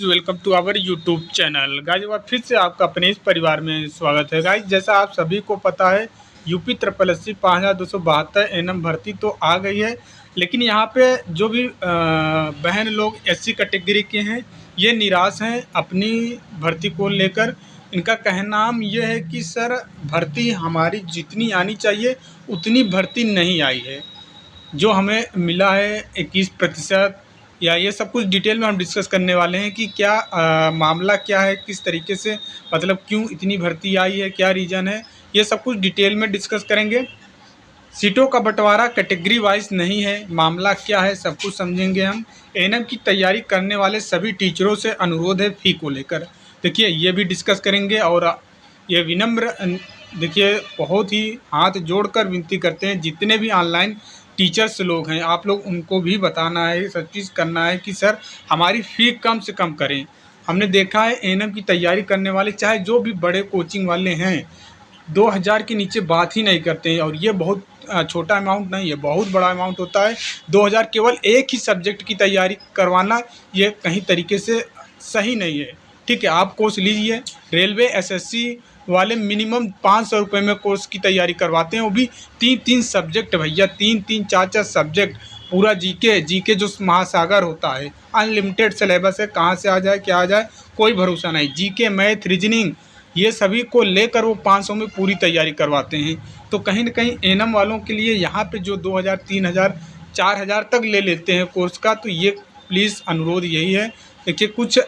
Welcome to our YouTube channel guys. एक बार फिर से आपका अपने इस परिवार में स्वागत है गाइज। जैसा आप सभी को पता है यूपी SSSC 5272 एनएम भर्ती तो आ गई है, लेकिन यहाँ पे जो भी बहन लोग SC कैटेगरी के हैं ये निराश हैं अपनी भर्ती को लेकर। इनका कहना ये है कि सर भर्ती हमारी जितनी आनी चाहिए उतनी भर्ती नहीं आई है, जो हमें मिला है 21%। या ये सब कुछ डिटेल में हम डिस्कस करने वाले हैं कि क्या मामला क्या है, किस तरीके से मतलब क्यों इतनी भर्ती आई है, क्या रीज़न है, ये सब कुछ डिटेल में डिस्कस करेंगे। सीटों का बंटवारा कैटेगरी वाइज नहीं है, मामला क्या है सब कुछ समझेंगे हम। एएनएम की तैयारी करने वाले सभी टीचरों से अनुरोध है फ़ी को लेकर, देखिए ये भी डिस्कस करेंगे। और ये विनम्र देखिए बहुत ही हाथ जोड़कर विनती करते हैं जितने भी ऑनलाइन टीचर्स लोग हैं, आप लोग उनको भी बताना है, सब चीज़ करना है कि सर हमारी फ़ी कम से कम करें। हमने देखा है एएनएम की तैयारी करने वाले चाहे जो भी बड़े कोचिंग वाले हैं 2000 के नीचे बात ही नहीं करते हैं, और ये बहुत छोटा अमाउंट नहीं है, बहुत बड़ा अमाउंट होता है। 2000 केवल एक ही सब्जेक्ट की तैयारी करवाना ये कहीं तरीके से सही नहीं है। ठीक है, आप कोर्स लीजिए, रेलवे SSC वाले मिनिमम 500 रुपये में कोर्स की तैयारी करवाते हैं, वो भी 3-3 सब्जेक्ट भैया, 3-3 4-4 सब्जेक्ट, पूरा जीके जो महासागर होता है, अनलिमिटेड सिलेबस है, कहाँ से आ जाए क्या आ जाए कोई भरोसा नहीं। जीके, मैथ, रीजनिंग ये सभी को लेकर वो 500 में पूरी तैयारी करवाते हैं। तो कहीं ना कहीं एएनएम वालों के लिए यहाँ पे जो 2000, 3000, 4000 तक ले लेते हैं कोर्स का, तो ये प्लीज़ अनुरोध यही है। देखिए कुछ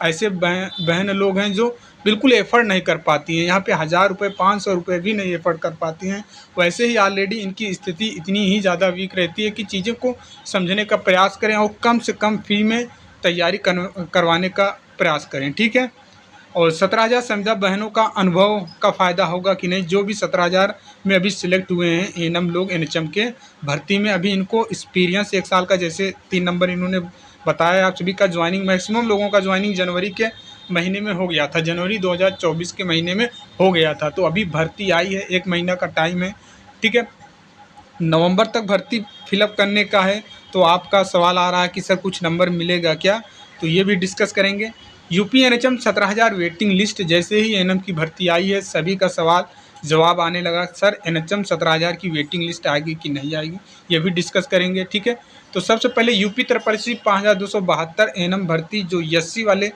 ऐसे बहन लोग हैं जो बिल्कुल एफ़र्ट नहीं कर पाती हैं, यहाँ पे 1000 रुपये 500 रुपये भी नहीं एफ़र्ट कर पाती हैं। वैसे ही ऑलरेडी इनकी स्थिति इतनी ही ज़्यादा वीक रहती है कि चीज़ों को समझने का प्रयास करें और कम से कम फ़ी में तैयारी करवाने का प्रयास करें। ठीक है, और 17,000 संविदा बहनों का अनुभव का फ़ायदा होगा कि नहीं, जो भी 17,000 में अभी सिलेक्ट हुए हैं एएनएम लोग एनएचएम के भर्ती में, अभी इनको एक्सपीरियंस 1 साल का, जैसे 3 नंबर इन्होंने बताया, आप सभी का ज्वाइनिंग मैक्सिमम लोगों का ज्वाइनिंग जनवरी के महीने में हो गया था, जनवरी 2024 के महीने में हो गया था। तो अभी भर्ती आई है, 1 महीना का टाइम है। ठीक है, नवंबर तक भर्ती फिलअप करने का है। तो आपका सवाल आ रहा है कि सर कुछ नंबर मिलेगा क्या, तो ये भी डिस्कस करेंगे। यूपी एनएचएम 17,000 वेटिंग लिस्ट, जैसे ही एएनएम की भर्ती आई है सभी का सवाल जवाब आने लगा, सर एनएचएम 17,000 की वेटिंग लिस्ट आएगी कि नहीं आएगी, ये भी डिस्कस करेंगे। ठीक है, तो सबसे पहले यूपी SSSC 5272 एएनएम भर्ती जो SC वाले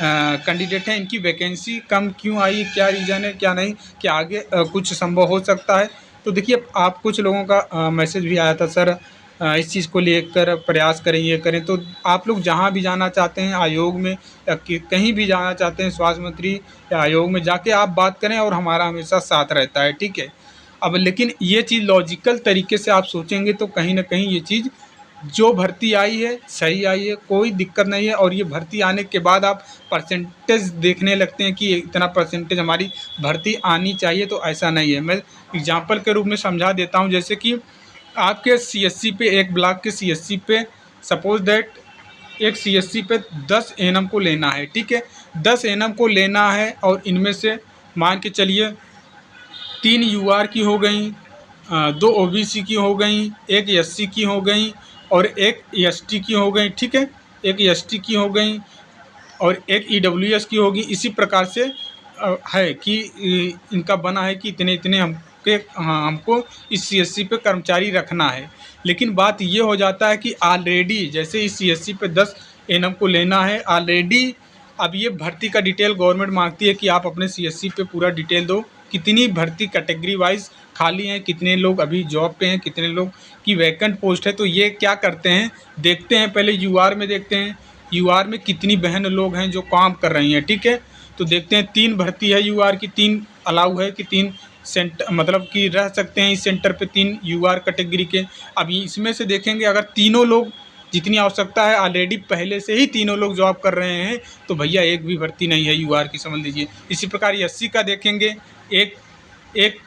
कैंडिडेट हैं, इनकी वैकेंसी कम क्यों आई, क्या रीज़न है, क्या नहीं, क्या आगे कुछ संभव हो सकता है। तो देखिए आप कुछ लोगों का मैसेज भी आया था, सर इस चीज़ को लेकर प्रयास करें, ये करें। तो आप लोग जहाँ भी जाना चाहते हैं आयोग में या कहीं भी जाना चाहते हैं स्वास्थ्य मंत्री या आयोग में जाके आप बात करें, और हमारा हमेशा साथ रहता है। ठीक है, अब लेकिन ये चीज़ लॉजिकल तरीके से आप सोचेंगे तो कहीं ना कहीं ये चीज़ जो भर्ती आई है सही आई है, कोई दिक्कत नहीं है। और ये भर्ती आने के बाद आप परसेंटेज देखने लगते हैं कि इतना परसेंटेज हमारी भर्ती आनी चाहिए, तो ऐसा नहीं है। मैं एग्जांपल के रूप में समझा देता हूं, जैसे कि आपके CSC पे, एक ब्लॉक के CSC पे सपोज दैट एक CSC पे 10 एएनएम को लेना है। ठीक है, 10 एएनएम को लेना है, और इनमें से मान के चलिए 3 UR की हो गई, 2 OBC की हो गई, 1 SC की हो गई और 1 ST की हो गई। ठीक है, 1 ST की हो गई और 1 EWS की होगी। इसी प्रकार से है कि इनका बना है कि इतने इतने हमको इस CSC पे कर्मचारी रखना है। लेकिन बात ये हो जाता है कि ऑलरेडी जैसे इस CSC पे 10 एएनएम को लेना है ऑलरेडी, अब ये भर्ती का डिटेल गवर्नमेंट मांगती है कि आप अपने CSC पे पूरा डिटेल दो, कितनी भर्ती कैटेगरी वाइज खाली हैं, कितने लोग अभी जॉब पे हैं, कितने लोग की वैकेंट पोस्ट है। तो ये क्या करते हैं, देखते हैं पहले UR में, देखते हैं UR में कितनी बहन लोग हैं जो काम कर रही हैं। ठीक है, तो देखते हैं 3 भर्ती है UR की, 3 अलाउ है कि 3 सेंटर मतलब कि रह सकते हैं इस सेंटर पे 3 UR कैटेगरी के। अब इसमें से देखेंगे अगर तीनों लोग जितनी आवश्यकता है ऑलरेडी पहले से ही तीनों लोग जॉब कर रहे हैं, तो भैया एक भी भर्ती नहीं है UR की, समझ लीजिए। इसी प्रकार SC का देखेंगे, एक एक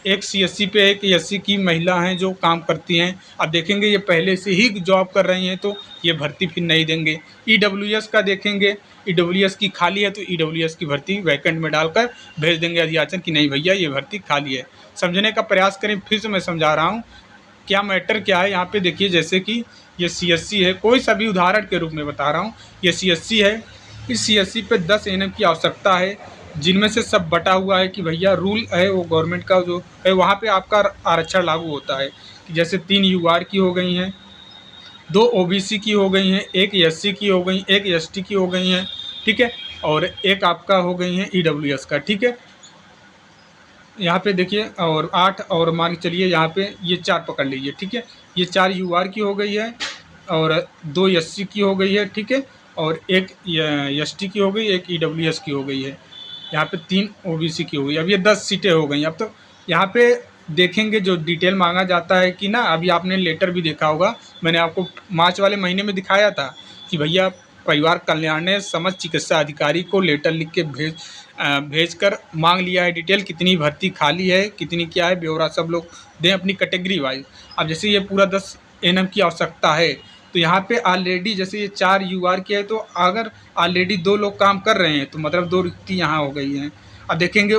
एक CSC पे एक SC की महिला हैं जो काम करती हैं, अब देखेंगे ये पहले से ही जॉब कर रही हैं, तो ये भर्ती फिर नहीं देंगे। EWS का देखेंगे, EWS की खाली है तो EWS की भर्ती वैकेंट में डालकर भेज देंगे अधियाचन कि नहीं भैया ये भर्ती खाली है। समझने का प्रयास करें, फिर से मैं समझा रहा हूँ क्या मैटर क्या है। यहाँ पे देखिए जैसे कि ये CSC है, कोई सा भी उदाहरण के रूप में बता रहा हूँ, ये CSC है। इस CSC पे 10 NM की आवश्यकता है, जिनमें से सब बटा हुआ है कि भैया रूल है वो गवर्नमेंट का जो है, वहाँ पे आपका आरक्षण लागू होता है कि जैसे 3 UR की हो गई हैं, 2 OBC की हो गई हैं, 1 SC की हो गई, 1 ST की हो गई हैं, ठीक है, और एक आपका हो गई है EWS का, ठीक है। यहाँ पे देखिए, और 8 और मान के चलिए यहाँ पे ये 4 पकड़ लीजिए, ठीक है। ये 4 UR की हो गई है और 2 SC की हो गई है, ठीक है, और एक ST की हो गई, एक EWS की हो गई है। यहाँ पे 3 OBC की हो गई। अब ये 10 सीटें हो गई। अब तो यहाँ पे देखेंगे जो डिटेल मांगा जाता है कि ना, अभी आपने लेटर भी देखा होगा, मैंने आपको मार्च वाले महीने में दिखाया था कि भैया परिवार कल्याण ने समस्त चिकित्सा अधिकारी को लेटर लिख के भेजकर मांग लिया है डिटेल, कितनी भर्ती खाली है, कितनी क्या है, ब्यौरा सब लोग दें अपनी कैटेगरी वाइज। अब जैसे ये पूरा 10 NM की आवश्यकता है, तो यहाँ पे ऑलरेडी जैसे ये 4 UR की है, तो अगर ऑलरेडी 2 लोग काम कर रहे हैं तो मतलब 2 रिक्ति यहाँ हो गई हैं। अब देखेंगे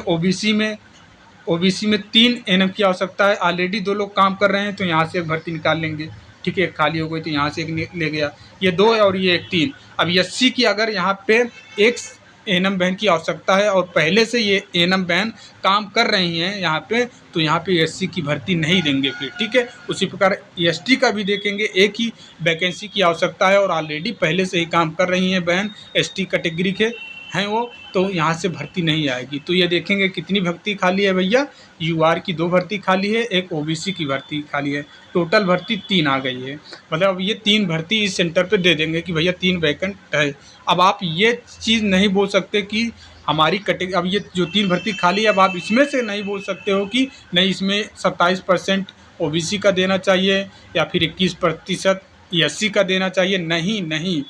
OBC में 3 NM की आवश्यकता है, ऑलरेडी 2 लोग काम कर रहे हैं, तो यहाँ से एक भर्ती निकाल लेंगे, ठीक है, एक खाली हो गई तो यहाँ से एक ले गया, ये 2 है और ये एक 3। अब SC की अगर यहाँ पे 1 NM बहन की आवश्यकता है और पहले से ये NM बहन काम कर रही हैं यहाँ पे, तो यहाँ पे SC की भर्ती नहीं देंगे फिर, ठीक है। उसी प्रकार ST का भी देखेंगे, एक ही वैकेंसी की आवश्यकता है और ऑलरेडी पहले से ही काम कर रही हैं बहन, ST कैटेगरी के हैं वो, तो यहाँ से भर्ती नहीं आएगी। तो ये देखेंगे कितनी भर्ती खाली है भैया, UR की 2 भर्ती खाली है, एक OBC की भर्ती खाली है, टोटल भर्ती 3 आ गई है। मतलब अब ये 3 भर्ती इस सेंटर पे दे देंगे कि भैया 3 वैकेंट है। अब आप ये चीज़ नहीं बोल सकते कि हमारी कैटेगरी, अब ये जो 3 भर्ती खाली है, अब आप इसमें से नहीं बोल सकते हो कि नहीं इसमें 27% OBC का देना चाहिए या फिर 21% SC का देना चाहिए। नहीं,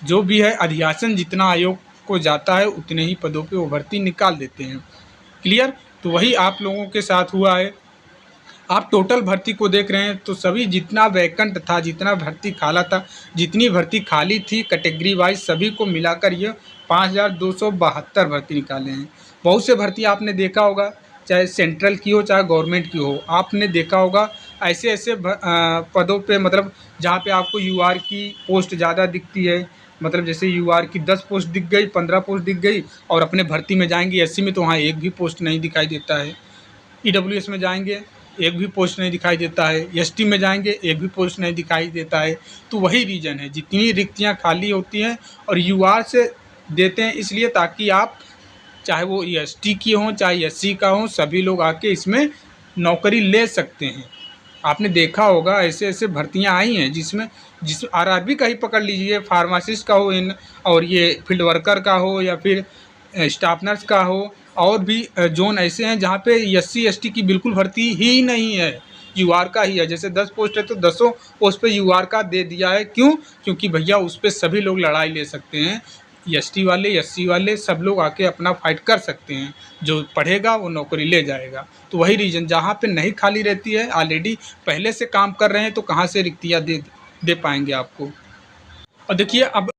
जो भी है अधिशासन जितना आयोग को जाता है उतने ही पदों पे वो भर्ती निकाल देते हैं। क्लियर? तो वही आप लोगों के साथ हुआ है। आप टोटल भर्ती को देख रहे हैं तो सभी जितना वैकेंट था, जितना भर्ती खाला था, जितनी भर्ती खाली थी कैटेगरी वाइज, सभी को मिलाकर ये 5272 भर्ती निकाले हैं। बहुत से भर्ती आपने देखा होगा, चाहे सेंट्रल की हो चाहे गवर्नमेंट की हो, आपने देखा होगा ऐसे पदों पे, मतलब जहाँ पे आपको UR की पोस्ट ज़्यादा दिखती है, मतलब जैसे UR की 10 पोस्ट दिख गई, 15 पोस्ट दिख गई, और अपने भर्ती में जाएंगे SC में तो वहाँ एक भी पोस्ट नहीं दिखाई देता है। EWS में जाएंगे एक भी पोस्ट नहीं दिखाई देता है, ST में जाएंगे एक भी पोस्ट नहीं दिखाई देता है। तो वही रीज़न है, जितनी रिक्तियाँ खाली होती हैं और UR से देते हैं इसलिए ताकि आप, चाहे वो ST की हों चाहे SC का हो, सभी लोग आके इसमें नौकरी ले सकते हैं। आपने देखा होगा ऐसे भर्तियां आई हैं जिसमें RRB का ही पकड़ लीजिए, फार्मासिस्ट का हो और ये फील्ड वर्कर का हो या फिर स्टाफ नर्स का हो, और भी जोन ऐसे हैं जहाँ पे SC ST की बिल्कुल भर्ती ही नहीं है, UR का ही है। जैसे 10 पोस्ट है तो 10 पोस्ट पे UR का दे दिया है। क्यों? क्योंकि भैया उस पर सभी लोग लड़ाई ले सकते हैं, ST वाले SC वाले सब लोग आके अपना फाइट कर सकते हैं, जो पढ़ेगा वो नौकरी ले जाएगा। तो वही रीज़न, जहाँ पे नहीं खाली रहती है, ऑलरेडी पहले से काम कर रहे हैं, तो कहाँ से रिक्तियाँ दे पाएंगे आपको। और देखिए अब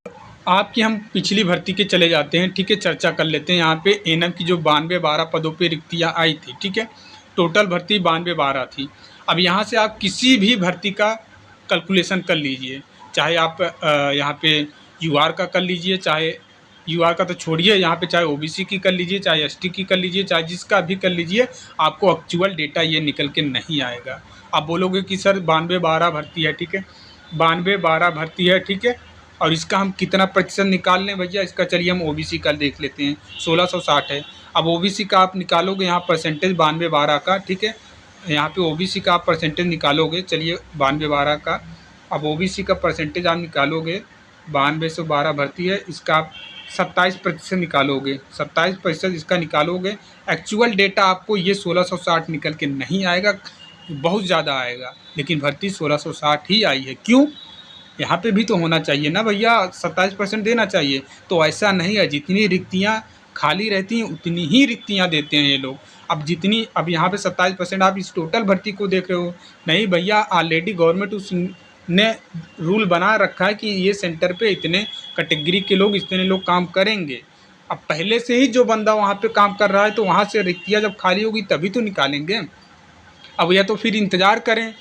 आपकी हम पिछली भर्ती के चले जाते हैं, ठीक है, चर्चा कर लेते हैं। यहाँ पे NM की जो 92-12 पदों पे रिक्तियाँ आई थी, ठीक है, टोटल भर्ती 92-12 थी। अब यहाँ से आप किसी भी भर्ती का कैलकुलेशन कर लीजिए, चाहे आप यहाँ पे UR का कर लीजिए, चाहे UR का तो छोड़िए, यहाँ पे चाहे OBC की कर लीजिए, चाहे ST की कर लीजिए, चाहे जिसका भी कर लीजिए, आपको एक्चुअल डेटा ये निकल के नहीं आएगा। आप बोलोगे कि सर 92-12 भर्ती है, ठीक है, 92-12 भर्ती है, ठीक है, और इसका हम कितना प्रतिशत निकाल लें भैया, इसका चलिए हम OBC का देख लेते हैं, 1660 है। अब OBC का आप निकालोगे यहाँ परसेंटेज 92-12 का, ठीक है, यहाँ पे OBC का आप परसेंटेज निकालोगे, चलिए 92-12 का, अब OBC का परसेंटेज आप निकालोगे, 92 से 12 भर्ती है, इसका आप 27% निकालोगे, 27% इसका निकालोगे, एक्चुअल डेटा आपको ये 1660 निकल के नहीं आएगा, बहुत ज़्यादा आएगा, लेकिन भर्ती 1660 ही आई है। क्यों? यहाँ पे भी तो होना चाहिए ना भैया, 27% देना चाहिए। तो ऐसा नहीं है, जितनी रिक्तियाँ खाली रहती हैं उतनी ही रिक्तियाँ देते हैं ये लोग। अब यहाँ पे 27% आप इस टोटल भर्ती को देख रहे हो, नहीं भैया, ऑलरेडी गवर्नमेंट उसने रूल बना रखा है कि ये सेंटर पे इतने कैटेगरी के लोग, इतने लोग काम करेंगे। अब पहले से ही जो बंदा वहाँ पे काम कर रहा है, तो वहाँ से रिक्तियाँ जब खाली होगी तभी तो निकालेंगे। अब या तो फिर इंतज़ार करें,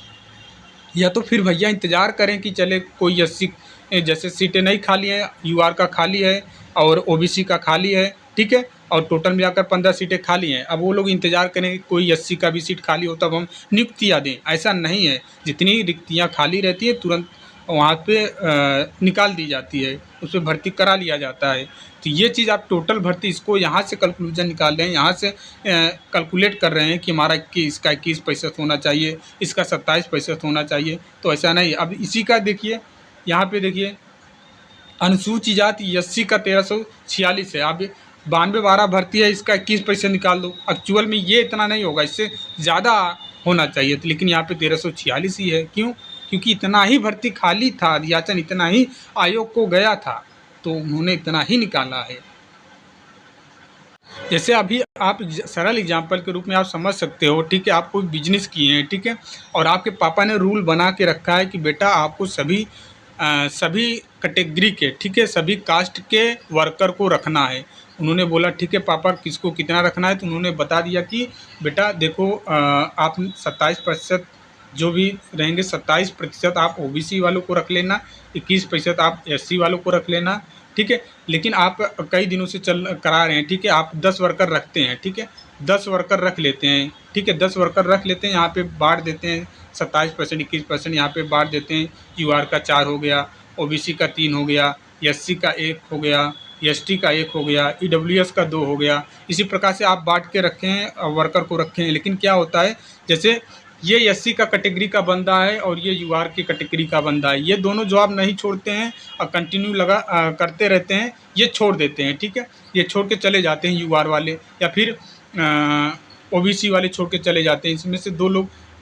या तो फिर भैया इंतज़ार करें कि चले कोई 80 जैसे सीटें नहीं खाली हैं, यूआर का खाली है और ओबीसी का खाली है, ठीक है, और टोटल मिलाकर 15 सीटें खाली हैं। अब वो लोग इंतज़ार करें कि कोई 80 का भी सीट खाली हो तब हम नियुक्तियाँ दें, ऐसा नहीं है। जितनी रिक्तियाँ खाली रहती हैं तुरंत वहाँ पे निकाल दी जाती है, उसमें भर्ती करा लिया जाता है। तो ये चीज़ आप टोटल भर्ती इसको यहाँ से कंक्लूजन निकाल रहे हैं, यहाँ से कैलकुलेट कर रहे हैं कि हमारा इसका 21% होना चाहिए, इसका 27% होना चाहिए, तो ऐसा नहीं। अब इसी का देखिए, यहाँ पे देखिए अनुसूचित जाति एससी का 1346 है। अब 92-12 भर्ती है, इसका 21% निकाल दो। एक्चुअल में ये इतना नहीं होगा, इससे ज़्यादा होना चाहिए था, लेकिन यहाँ पे 1346 ही है। क्यों? क्योंकि इतना ही भर्ती खाली था, याचन इतना ही आयोग को गया था, तो उन्होंने इतना ही निकाला है। जैसे अभी आप सरल एग्जांपल के रूप में आप समझ सकते हो, ठीक है, आप कोई बिजनेस किए हैं, ठीक है, और आपके पापा ने रूल बना के रखा है कि बेटा आपको सभी कैटेगरी के, ठीक है, सभी कास्ट के वर्कर को रखना है। उन्होंने बोला ठीक है पापा किसको कितना रखना है, तो उन्होंने बता दिया कि बेटा देखो आप 27% जो भी रहेंगे 27% आप ओबीसी वालों को रख लेना, 21% आप एससी वालों को रख लेना, ठीक है। लेकिन आप कई दिनों से चल करा रहे हैं, ठीक है, आप 10 वर्कर रखते हैं, ठीक है, 10 वर्कर रख लेते हैं, ठीक है, 10 वर्कर रख लेते हैं, यहाँ पे बांट देते हैं 27%, 21% यहाँ पे बांट देते हैं। यूआर का 4 हो गया, ओबीसी का 3 हो गया, एससी का 1 हो गया, एसटी का 1 हो गया, ईडब्ल्यूएस का 2 हो गया। इसी प्रकार से आप बांट के रखे हैं, वर्कर को रखे हैं। लेकिन क्या होता है, जैसे ये एससी का कैटेगरी का बंदा है और ये यूआर की कैटेगरी का बंदा है, ये दोनों जॉब नहीं छोड़ते हैं और कंटिन्यू करते रहते हैं, ये छोड़ देते हैं, ठीक है, ये छोड़ के चले जाते हैं यूआर वाले, या फिर ओबीसी वाले छोड़ के चले जाते हैं।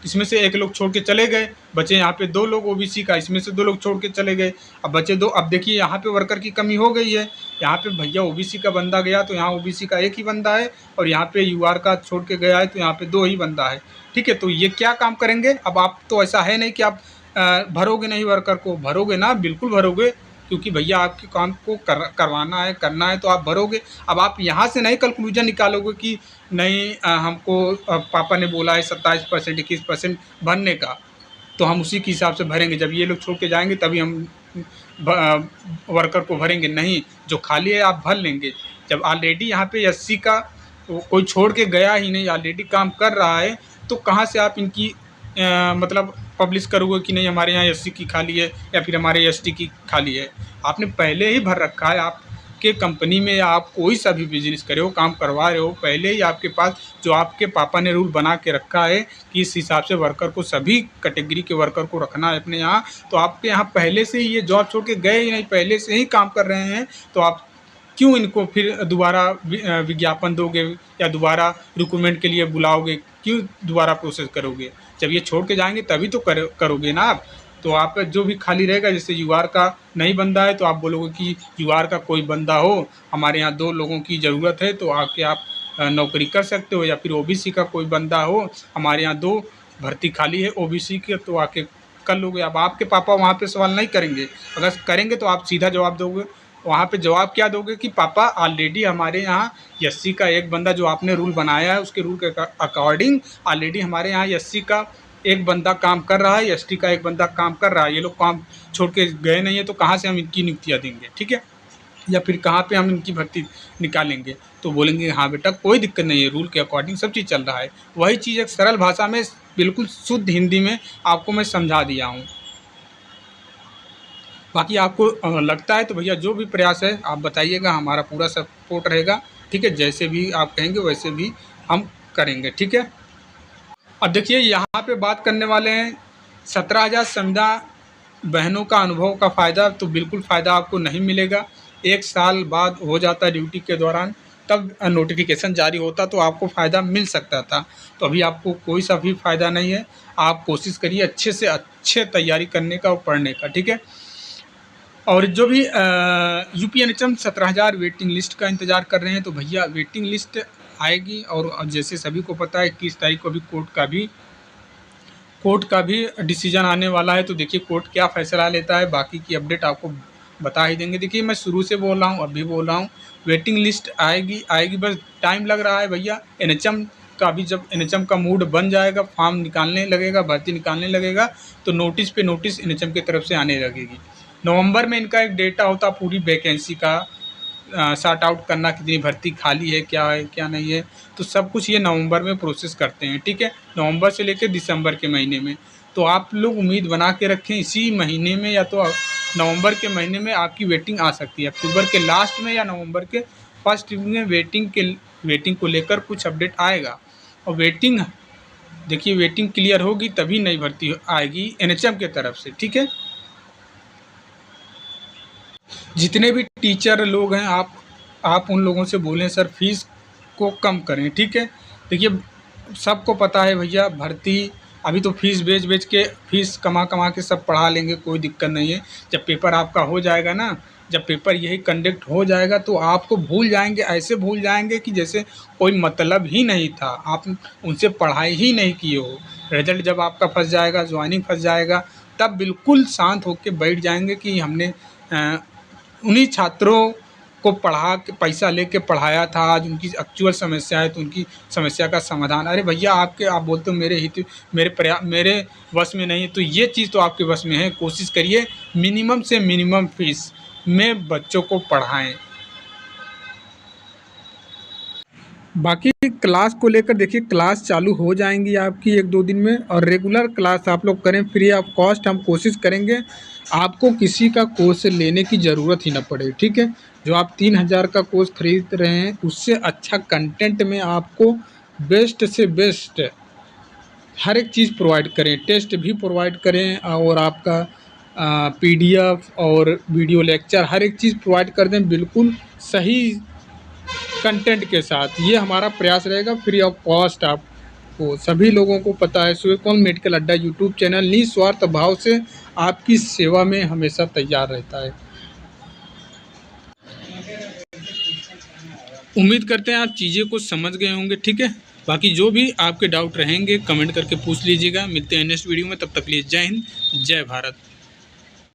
इसमें से एक लोग छोड़ के चले गए, बचे यहाँ पे 2 लोग ओबीसी का, इसमें से 2 लोग छोड़ के चले गए, अब बचे 2। अब देखिए यहाँ पे वर्कर की कमी हो गई है, यहाँ पे भैया ओबीसी का बंदा गया तो यहाँ ओबीसी का 1 ही बंदा है, और यहाँ पे यूआर का छोड़ के गया है तो यहाँ पे 2 ही बंदा है, ठीक है। तो ये क्या काम करेंगे? अब आप तो ऐसा है नहीं कि आप भरोगे नहीं वर्कर को, भरोगे ना, बिल्कुल भरोगे, क्योंकि भैया आपके काम को करवाना है, करना है, तो आप भरोगे। अब आप यहाँ से नहीं कंक्लूजन निकालोगे कि नहीं हमको पापा ने बोला है 27%, 21% भरने का, तो हम उसी के हिसाब से भरेंगे, जब ये लोग छोड़ के जाएंगे तभी हम वर्कर को भरेंगे। नहीं, जो खाली है आप भर लेंगे। जब ऑलरेडी यहाँ पे एससी का कोई छोड़ के गया ही नहीं, ऑलरेडी काम कर रहा है, तो कहाँ से आप इनकी मतलब पब्लिश करोगे कि नहीं हमारे यहाँ एससी की खाली है या फिर हमारे एसटी की खाली है। आपने पहले ही भर रखा है, आपके कंपनी में आप कोई सा भी बिजनेस करे हो, काम करवा रहे हो, पहले ही आपके पास जो आपके पापा ने रूल बना के रखा है कि इस हिसाब से वर्कर को, सभी कैटेगरी के वर्कर को रखना है अपने यहाँ, तो आपके यहाँ पहले से ही ये जॉब छोड़ के गए ही नहीं, पहले से ही काम कर रहे हैं, तो आप क्यों इनको फिर दोबारा विज्ञापन दोगे या दोबारा रिक्रूटमेंट के लिए बुलाओगे? क्यों दोबारा प्रोसेस करोगे? जब ये छोड़ के जाएंगे तभी तो करोगे ना आप। तो आप जो भी खाली रहेगा, जैसे यूआर का नहीं बंदा है तो आप बोलोगे कि यूआर का कोई बंदा हो, हमारे यहाँ 2 लोगों की ज़रूरत है, तो आके आप नौकरी कर सकते हो। या फिर ओबीसी का कोई बंदा हो, हमारे यहाँ 2 भर्ती खाली है ओबीसी के, तो आके कर लोगे। अब आपके पापा वहाँ पे सवाल नहीं करेंगे, अगर करेंगे तो आप सीधा जवाब दोगे। वहाँ पे जवाब क्या दोगे कि पापा ऑलरेडी हमारे यहाँ एससी का 1 बंदा, जो आपने रूल बनाया है उसके रूल के अकॉर्डिंग ऑलरेडी हमारे यहाँ एससी का 1 बंदा काम कर रहा है, एसटी का 1 बंदा काम कर रहा है, ये लोग काम छोड़ के गए नहीं है, तो कहाँ से हम इनकी नियुक्तियाँ देंगे, ठीक है, या फिर कहाँ पे हम इनकी भर्ती निकालेंगे? तो बोलेंगे हाँ बेटा कोई दिक्कत नहीं है, रूल के अकॉर्डिंग सब चीज़ चल रहा है। वही चीज़ एक सरल भाषा में बिल्कुल शुद्ध हिंदी में आपको मैं समझा दिया हूँ। बाकी आपको लगता है तो भैया जो भी प्रयास है आप बताइएगा, हमारा पूरा सपोर्ट रहेगा, ठीक है, जैसे भी आप कहेंगे वैसे भी हम करेंगे, ठीक है। अब देखिए यहाँ पे बात करने वाले हैं 17,000 संविदा बहनों का अनुभव का फ़ायदा। तो बिल्कुल फ़ायदा आपको नहीं मिलेगा, 1 साल बाद हो जाता ड्यूटी के दौरान, तब नोटिफिकेशन जारी होता तो आपको फ़ायदा मिल सकता था। तो अभी आपको कोई सा भी फ़ायदा नहीं है। आप कोशिश करिए अच्छे से अच्छे तैयारी करने का और पढ़ने का, ठीक है। और जो भी यूपीएनएचएम 17,000 वेटिंग लिस्ट का इंतज़ार कर रहे हैं, तो भैया वेटिंग लिस्ट आएगी। और जैसे सभी को पता है 21 तारीख को अभी कोर्ट का भी डिसीजन आने वाला है। तो देखिए कोर्ट क्या फ़ैसला लेता है, बाकी की अपडेट आपको बता ही देंगे। देखिए मैं शुरू से बोल रहा हूँ, अभी बोल रहा हूँ, वेटिंग लिस्ट आएगी, बस टाइम लग रहा है भैया। एनएचएम का भी जब NHM का मूड बन जाएगा, फॉर्म निकालने लगेगा, भर्ती निकालने लगेगा, तो नोटिस पे नोटिस NHM की तरफ से आने लगेगी। नवंबर में इनका एक डेटा होता पूरी वैकेंसी का सॉर्ट आउट करना, कितनी भर्ती खाली है क्या नहीं है, तो सब कुछ ये नवंबर में प्रोसेस करते हैं। ठीक है, नवंबर से लेकर दिसंबर के महीने में। तो आप लोग उम्मीद बना के रखें इसी महीने में या तो नवंबर के महीने में आपकी वेटिंग आ सकती है। अक्टूबर के लास्ट में या नवंबर के फर्स्ट वीक में वेटिंग को लेकर कुछ अपडेट आएगा। और वेटिंग देखिए, वेटिंग क्लियर होगी तभी नई भर्ती आएगी NHM के तरफ से। ठीक है, जितने भी टीचर लोग हैं आप उन लोगों से बोलें सर फीस को कम करें। ठीक है, देखिए सबको पता है भैया, भर्ती अभी तो फीस बेच के फीस कमा के सब पढ़ा लेंगे, कोई दिक्कत नहीं है। जब पेपर आपका हो जाएगा ना, जब पेपर यही कंडक्ट हो जाएगा तो आपको भूल जाएंगे, ऐसे भूल जाएंगे कि जैसे कोई मतलब ही नहीं था, आप उनसे पढ़ाई ही नहीं किए हो। रिजल्ट जब आपका फंस जाएगा, ज्वाइनिंग फंस जाएगा, तब बिल्कुल शांत होकर बैठ जाएंगे कि हमने उन्हीं छात्रों को पढ़ा के पैसा लेके पढ़ाया था, आज उनकी एक्चुअल समस्या है तो उनकी समस्या का समाधान। अरे भैया, आप बोलते हो मेरे हित मेरे वश में नहीं है, तो ये चीज़ तो आपके वश में है। कोशिश करिए मिनिमम से मिनिमम फीस में बच्चों को पढ़ाएं। बाकी क्लास को लेकर देखिए, क्लास चालू हो जाएंगी आपकी 1-2 दिन में, और रेगुलर क्लास आप लोग करें फ्री ऑफ कॉस्ट। हम कोशिश करेंगे आपको किसी का कोर्स लेने की ज़रूरत ही ना पड़े। ठीक है, जो आप 3000 का कोर्स खरीद रहे हैं उससे अच्छा कंटेंट में आपको बेस्ट से बेस्ट हर एक चीज़ प्रोवाइड करें, टेस्ट भी प्रोवाइड करें, और आपका PDF और वीडियो लेक्चर हर एक चीज़ प्रोवाइड कर दें बिल्कुल सही कंटेंट के साथ। ये हमारा प्रयास रहेगा फ्री ऑफ कॉस्ट। आपको सभी लोगों को पता है, सूर्यकुमार मेडिकल अड्डा यूट्यूब चैनल निस्वार्थ भाव से आपकी सेवा में हमेशा तैयार रहता है। उम्मीद करते हैं आप चीज़ें को समझ गए होंगे। ठीक है, बाकी जो भी आपके डाउट रहेंगे कमेंट करके पूछ लीजिएगा। मिलते हैं नेक्स्ट वीडियो में, तब तक के लिए जय हिंद, जय भारत।